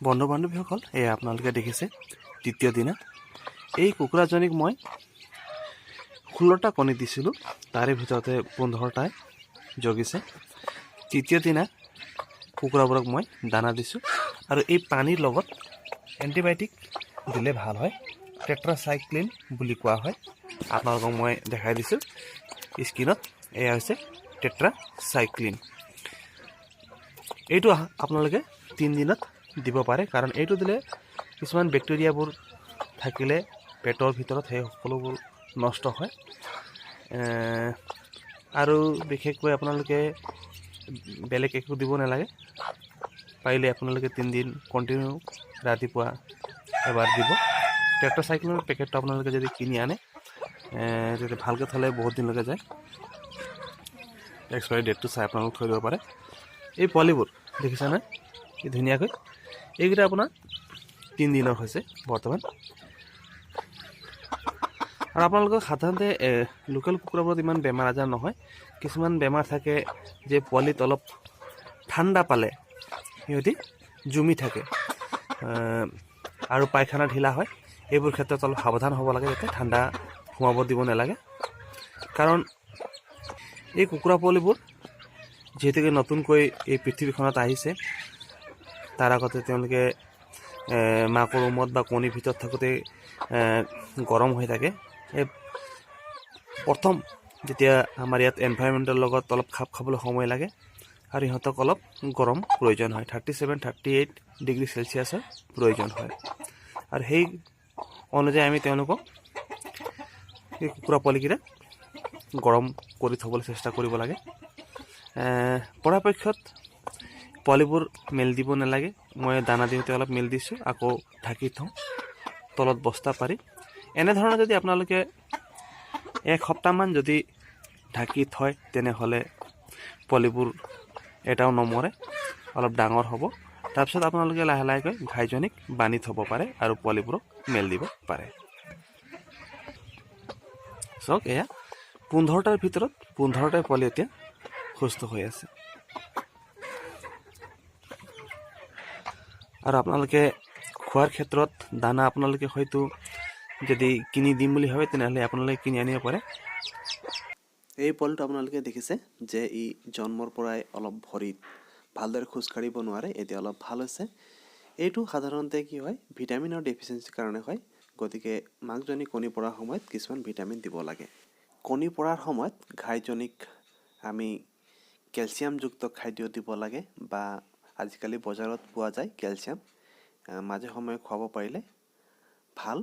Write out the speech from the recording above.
বন্ধু বান্ধৱীসকল, এয়া আপোনালোকে দেখিছে তৃতীয় দিনা এই কুকুৰাজনীক মই 16টা কণী দিছিলোঁ, তাৰে ভিতৰতে 15টাই জগিছে। তৃতীয় দিনা কুকুৰাবোৰক মই দানা দিছোঁ আৰু এই পানীৰ লগত এণ্টিবায়'টিক দিলে ভাল হয়, টেট্ৰাচাইক্লিন বুলি কোৱা হয়। আপোনালোকক মই দেখাই দিছোঁ স্ক্ৰীনত, এয়া হৈছে টেট্ৰাচাইক্লিন। এইটো আপোনালোকে 3 দিনত দিব পাৰে, কাৰণ এইটো দিলে কিছুমান বেক্টেৰিয়াবোৰ থাকিলে পেটৰ ভিতৰত সেই সকলোবোৰ নষ্ট হয়। আৰু বিশেষকৈ আপোনালোকে বেলেগ একো দিব নালাগে। পাৰিলে আপোনালোকে 3 দিন কণ্টিনিউ ৰাতিপুৱা এবাৰ দিব। টেট্ৰাচাইক্লিনৰ পেকেটটো আপোনালোকে যদি কিনি আনে তেতিয়া ভালকৈ থ'লে বহুত দিনলৈকে যায়। এক্সপায়াৰী ডেটটো চাই আপোনালোকে থৈ দিব পাৰে। এই পোৱালিবোৰ দেখিছেনে কি ধুনীয়াকৈ? এইকেইটা আপোনাৰ 3 দিনৰ হৈছে বৰ্তমান। আৰু আপোনালোকক সাধাৰণতে লোকেল কুকুৰাবোৰত ইমান বেমাৰ আজাৰ নহয়। কিছুমান বেমাৰ থাকে যে পোৱালিত অলপ ঠাণ্ডা পালে সিহঁতি জুমি থাকে আৰু পায়খানা ঢিলা হয়। এইবোৰ ক্ষেত্ৰত অলপ সাৱধান হ'ব লাগে, যাতে ঠাণ্ডা সোমাব দিব নালাগে। কাৰণ এই কুকুৰা পোৱালিবোৰ যিহেতুকে নতুনকৈ এই পৃথিৱীখনত আহিছে, তাৰ আগতে তেওঁলোকে মাকৰ উমত বা কণীৰ ভিতৰত থাকোঁতে গৰম হৈ থাকে। এই প্ৰথম যেতিয়া আমাৰ ইয়াত এনভাইৰনমেণ্টৰ লগত অলপ খাপ খাবলৈ সময় লাগে আৰু ইহঁতক অলপ গৰম প্ৰয়োজন হয়, 37-38 ডিগ্ৰী চেলচিয়াছৰ প্ৰয়োজন হয়। আৰু সেই অনুযায়ী আমি তেওঁলোকক এই কুকুৰা পোৱালিকেইটা গৰম কৰি থ'বলৈ চেষ্টা কৰিব লাগে। পৰাপক্ষত পোৱালিবোৰ মেল দিব নালাগে। মই দানা দিওঁতে অলপ মেল দিছোঁ, আকৌ ঢাকি থওঁ তলত বস্তা পাৰি। এনেধৰণে যদি আপোনালোকে 1 সপ্তাহমান যদি ঢাকি থয়, তেনেহ'লে পোৱালিবোৰ এটাও নমৰে, অলপ ডাঙৰ হ'ব। তাৰপিছত আপোনালোকে লাহে লাহেকৈ ঘাইজনীক বান্ধি থ'ব পাৰে আৰু পোৱালিবোৰক মেল দিব পাৰে। চাওক, এয়া 15টাৰ ভিতৰত 15টাই পোৱালি এতিয়া সুস্থ হৈ আছে। আৰু আপোনালোকে খোৱাৰ ক্ষেত্ৰত দানা আপোনালোকে হয়তো যদি কিনি দিম বুলি ভাবে, তেনেহ'লে আপোনালোকে কিনি আনিব পাৰে। এই পোৱালিটো আপোনালোকে দেখিছে যে ই জন্মৰ পৰাই অলপ ভৰিত ভালদৰে খোজকাঢ়িব নোৱাৰে, এতিয়া অলপ ভাল হৈছে। এইটো সাধাৰণতে কি হয়, ভিটামিনৰ ডেফিচিয়েঞ্চিৰ কাৰণে হয়। গতিকে মাকজনী কণী পৰাৰ সময়ত কিছুমান ভিটামিন দিব লাগে। কণী পৰাৰ সময়ত ঘাইজনীক আমি কেলছিয়ামযুক্ত খাদ্য দিব লাগে, বা আজিকালি বজাৰত পোৱা যায় কেলছিয়াম, মাজে সময়ে খুৱাব পাৰিলে ভাল।